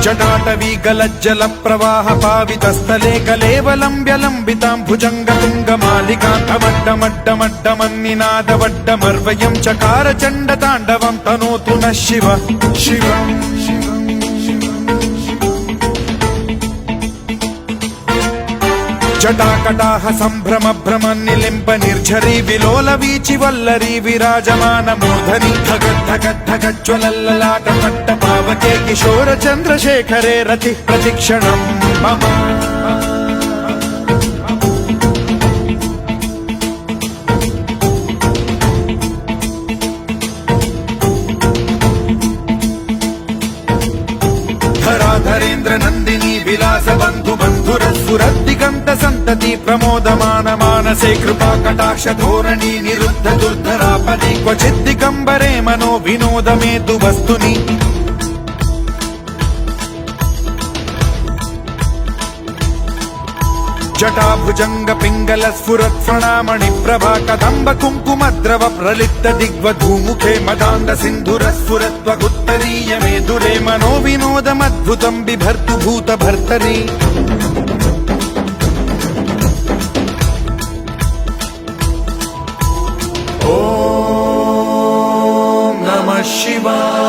जटाटवी गलज्जल प्रवाह पावितस्थले कलेवलम्ब्यलम्बितां भुजङ्गतुङ्गमालिकान्तमड्डमड्डमड्डमन्निनादवड्डमर्वयं चकार चण्डताण्डवं तनोतु नः शिव शिव जटाकटाह सम्भ्रम भ्रम निलिम्ब निर्झरी विलोल वीचि वल्लरी विराजमान मूर्धनि धगद्धगद्धगज्ज्वलल्ललाट पट्ट पावके किशोर चन्द्रशेखरे रतिः प्रतिक्षणं मम धराधरेन्द्र नन्दिनी विलास बन्धु बन्धुरस्फुरद्दिगन्त सन्तति प्रमोदमान मानसे कृपा कटाक्ष धोरणी निरुद्ध दुर्धरापदि क्वचिद्दिगम्बरे मनो विनोदमेतु वस्तुनि जटाभुजंग पिंगल स्फुरत् फणामणि प्रभा कदम्ब कुङ्कुमद्रव प्रलिप्त दिग्वधूमुखे मदान्द सिन्धुर स्फुरत्वगुत्तरीय मेधुरे मनो विनोदमद्भुतं बिभर्तु भूत भर्तरि ॐ नमः शिवाय।